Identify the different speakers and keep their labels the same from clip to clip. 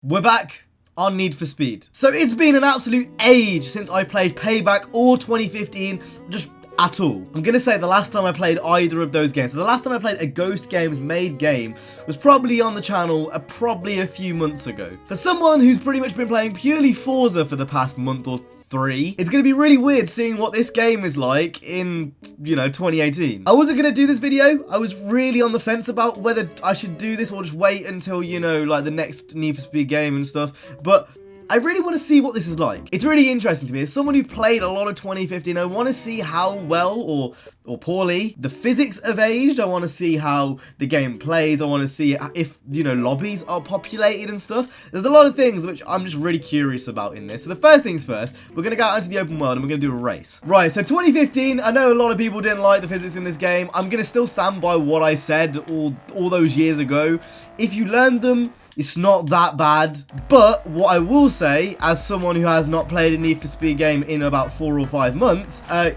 Speaker 1: We're back on Need for Speed. So it's been an absolute age since I played Payback or 2015, just at all. I'm gonna say the last time I played either of those games, so the last time I played a Ghost Games made game was probably on the channel probably a few months ago. For someone who's pretty much been playing purely Forza for the past month or three, it's gonna be really weird seeing what this game is like in, 2018. I wasn't gonna do this video. I was really on the fence about whether I should do this or just wait until, like the next Need for Speed game and stuff, but I really want to see what this is like. It's really interesting to me. As someone who played a lot of 2015, I want to see how well or poorly the physics have aged. I want to see how the game plays. I want to see if, lobbies are populated and stuff. There's a lot of things which I'm just really curious about in this. So the first things first, we're going to go out into the open world and we're going to do a race. Right, so 2015, I know a lot of people didn't like the physics in this game. I'm going to still stand by what I said all those years ago. If you learned them, it's not that bad, but what I will say, as someone who has not played a Need for Speed game in about 4 or 5 months, I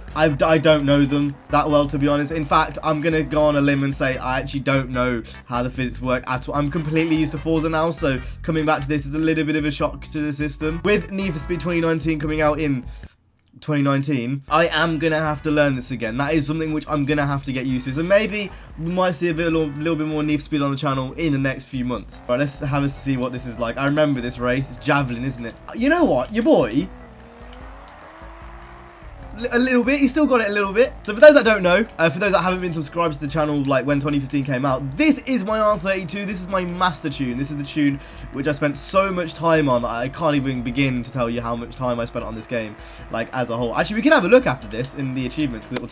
Speaker 1: don't know them that well, to be honest. In fact, I'm going to go on a limb and say I actually don't know how the physics work at all. I'm completely used to Forza now, so coming back to this is a little bit of a shock to the system. With Need for Speed 2019 coming out in 2019, I am gonna have to learn this again. That is something which I'm gonna have to get used to. So maybe we might see a little bit more Need for Speed on the channel in the next few months. Right, let's have a see what this is like. I remember this race. It's javelin, isn't it? You know what? Your boy, a little bit. He still got it a little bit. So for those that don't know, for those that haven't been subscribed to the channel like when 2015 came out, this is my R32. This is my master tune. This is the tune which I spent so much time on. I can't even begin to tell you how much time I spent on this game, like as a whole. Actually, we can have a look after this in the achievements because it will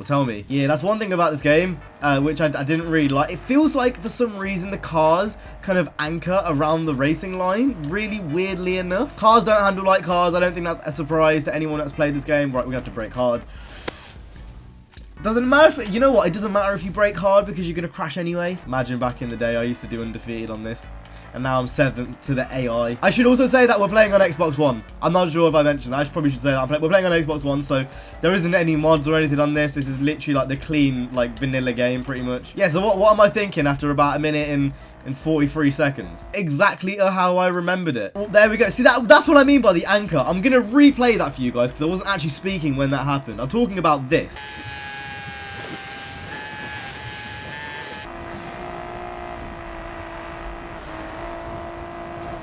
Speaker 1: tell me. Yeah, that's one thing about this game, which I didn't really like. It feels like, for some reason, the cars kind of anchor around the racing line, really weirdly enough. Cars don't handle like cars. I don't think that's a surprise to anyone that's played this game. Right, we have to brake hard. Doesn't matter if, you know what, it doesn't matter if you brake hard because you're going to crash anyway. Imagine back in the day, I used to do undefeated on this. And now I'm 7th to the AI. I should also say that we're playing on Xbox One. I'm not sure if I mentioned that. I probably should say that. We're playing on Xbox One, so there isn't any mods or anything on this. This is literally like the clean, like vanilla game, pretty much. Yeah, so what am I thinking after about a minute and 43 seconds? Exactly how I remembered it. Oh, there we go. See, that's what I mean by the anchor. I'm going to replay that for you guys because I wasn't actually speaking when that happened. I'm talking about this.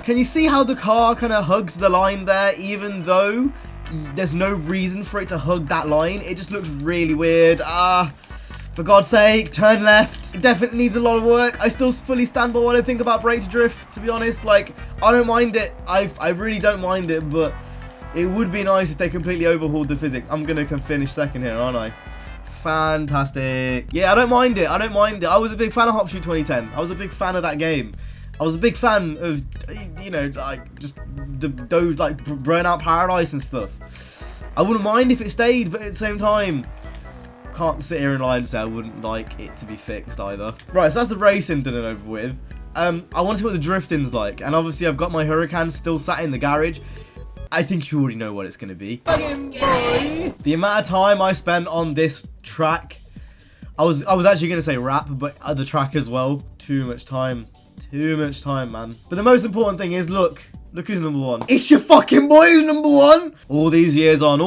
Speaker 1: Can you see how the car kind of hugs the line there, even though there's no reason for it to hug that line? It just looks really weird. For God's sake, turn left. It definitely needs a lot of work. I still fully stand by what I think about brake to drift, to be honest. Like, I don't mind it. I really don't mind it, but it would be nice if they completely overhauled the physics. I'm going to finish second here, aren't I? Fantastic. Yeah, I don't mind it. I don't mind it. I was a big fan of Hop Shoot 2010. I was a big fan of that game. I was a big fan of, like, just those, like, Burnout Paradise and stuff. I wouldn't mind if it stayed, but at the same time, can't sit here and lie and say I wouldn't like it to be fixed either. Right, so that's the racing done and over with. I want to see what the drifting's like, and obviously I've got my Huracan still sat in the garage. I think you already know what it's going to be. The amount of time I spent on this track, I was actually going to say rap, but the track as well. Too much time. Too much time, man. But the most important thing is, look who's number one. It's your fucking boy who's number one. All these years on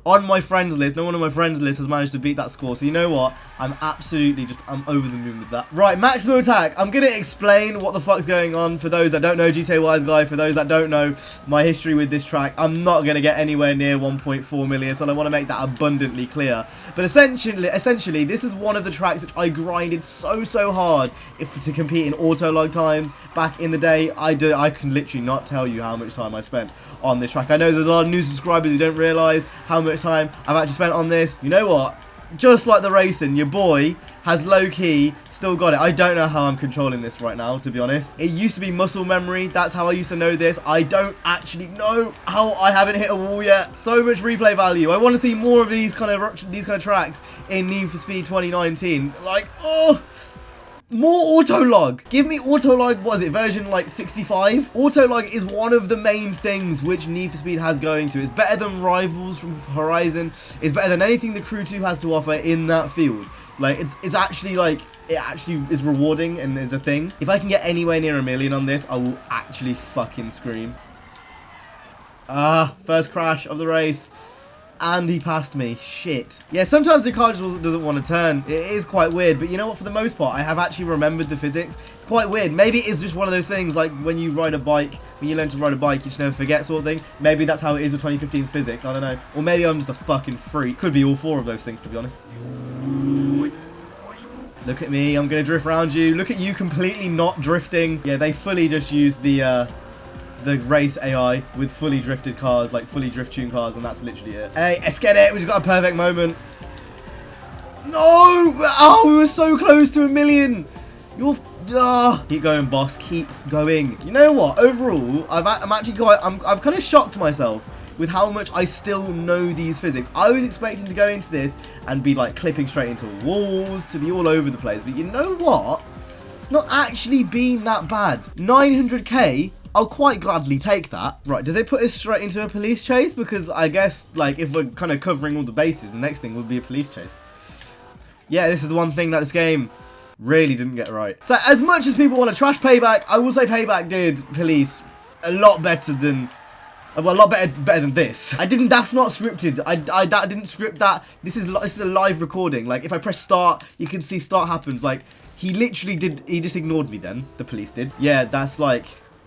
Speaker 1: my friends list, no one on my friends list has managed to beat that score. So you know what? I'm over the moon with that. Right, maximum attack. I'm going to explain what the fuck's going on for those that don't know GTA Wise Guy, for those that don't know my history with this track. I'm not going to get anywhere near 1.4 million, so I want to make that abundantly clear. But essentially, this is one of the tracks which I grinded so hard to compete in auto log times. Back in the day, I can literally not tell you how much time I spent on this track. I know there's a lot of new subscribers who don't realise how much time I've actually spent on this. You know what? Just like the racing, your boy has low-key still got it. I don't know how I'm controlling this right now, to be honest. It used to be muscle memory. That's how I used to know this. I don't actually know how I haven't hit a wall yet. So much replay value. I want to see more of these kind of tracks in Need for Speed 2019. Like, oh, more autolog. Give me autolog, what is it, version like 65? Autolog is one of the main things which Need for Speed has going to. It's better than Rivals from Horizon. It's better than anything the Crew 2 has to offer in that field. Like, it's actually, like, it actually is rewarding and is a thing. If I can get anywhere near 1 million on this, I will actually fucking scream. First crash of the race. And he passed me. Shit. Yeah, sometimes the car just doesn't want to turn. It is quite weird, but you know what? For the most part, I have actually remembered the physics. It's quite weird. Maybe it is just one of those things, like when you ride a bike, when you learn to ride a bike, you just never forget sort of thing. Maybe that's how it is with 2015's physics. I don't know. Or maybe I'm just a fucking freak. Could be all 4 of those things, to be honest. Look at me. I'm going to drift around you. Look at you completely not drifting. Yeah, they fully just used the race AI with fully drifted cars, like fully drift tuned cars, and that's literally it. Hey, let's get it. We just got a perfect moment. No! Oh, we were so close to 1 million. You're... Keep going, boss. Keep going. You know what? Overall, I've kind of shocked myself with how much I still know these physics. I was expecting to go into this and be like clipping straight into walls, to be all over the place. But you know what? It's not actually been that bad. 900k. I'll quite gladly take that. Right, does it put us straight into a police chase? Because I guess, like, if we're kind of covering all the bases, the next thing would be a police chase. Yeah, this is the one thing that this game really didn't get right. So, as much as people want to trash Payback, I will say Payback did police a lot better than... Well, a lot better than this. That's not scripted. I didn't script that. This is a live recording. Like, if I press start, you can see start happens. Like, he literally did... He just ignored me then. The police did. Yeah, that's like...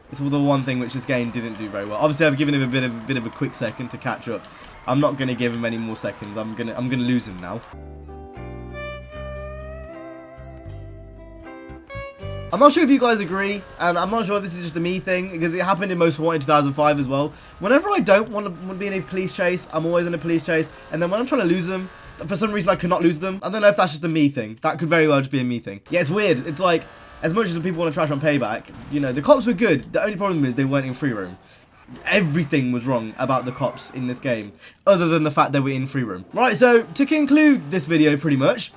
Speaker 1: It's the one thing which this game didn't do very well. Obviously, I've given him a bit of a quick second to catch up. I'm not going to give him any more seconds. I'm gonna lose him now. I'm not sure if you guys agree, and I'm not sure if this is just a me thing, because it happened in Most Wanted 2005 as well. Whenever I don't want to be in a police chase, I'm always in a police chase, and then when I'm trying to lose them, for some reason I cannot lose them. I don't know if that's just a me thing. That could very well just be a me thing. Yeah, it's weird. It's like... As much as people want to trash on Payback, you know, the cops were good. The only problem is they weren't in free roam. Everything was wrong about the cops in this game, other than the fact they were in free roam. Right, so to conclude this video pretty much,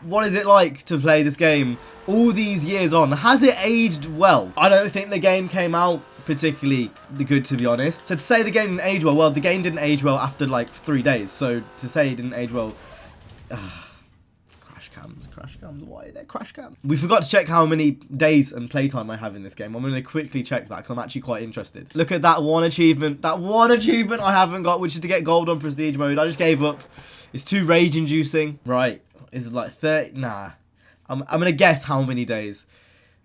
Speaker 1: what is it like to play this game all these years on? Has it aged well? I don't think the game came out particularly good, to be honest. So to say the game didn't age well, the game didn't age well after like 3 days. So to say it didn't age well... Crash cams, why are there crash cams? We forgot to check how many days and playtime I have in this game. I'm going to quickly check that because I'm actually quite interested. Look at that one achievement. That one achievement I haven't got, which is to get gold on prestige mode. I just gave up. It's too rage inducing. Right. Is it like 30? Nah. I'm going to guess how many days.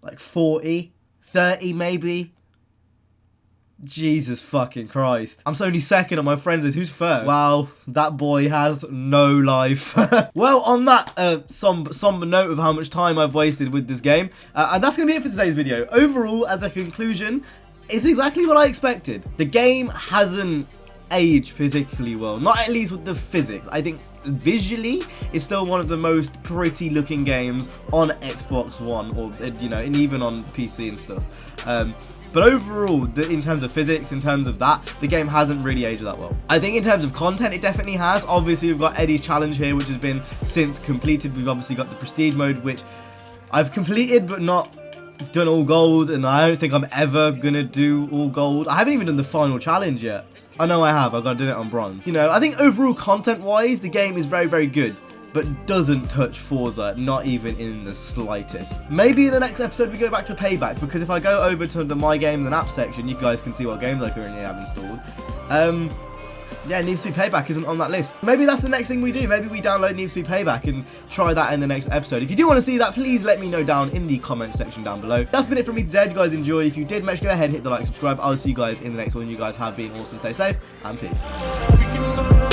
Speaker 1: Like 40? 30 maybe? Jesus fucking Christ. I'm only second on my friends list. Who's first? Wow, that boy has no life. Well, on that somber note of how much time I've wasted with this game, and that's going to be it for today's video. Overall, as a conclusion, it's exactly what I expected. The game hasn't aged particularly well. Not at least with the physics. I think visually, it's still one of the most pretty looking games on Xbox One, or, you know, and even on PC and stuff. But overall, in terms of physics, in terms of that, the game hasn't really aged that well. I think in terms of content, it definitely has. Obviously, we've got Eddie's challenge here, which has been since completed. We've obviously got the prestige mode, which I've completed, but not done all gold. And I don't think I'm ever going to do all gold. I haven't even done the final challenge yet. I know I have. I've got to do it on bronze. You know, I think overall, content-wise, the game is very, very good, but doesn't touch Forza, not even in the slightest. Maybe in the next episode we go back to Payback, because if I go over to the My Games and Apps section, you guys can see what games I currently have installed. Yeah, Need for Speed Payback isn't on that list. Maybe that's the next thing we do. Maybe we download Need for Speed Payback and try that in the next episode. If you do want to see that, please let me know down in the comment section down below. That's been it from me today. If you guys enjoyed, if you did, make sure to go ahead and hit the like, subscribe. I'll see you guys in the next one. You guys have been awesome. Stay safe and peace.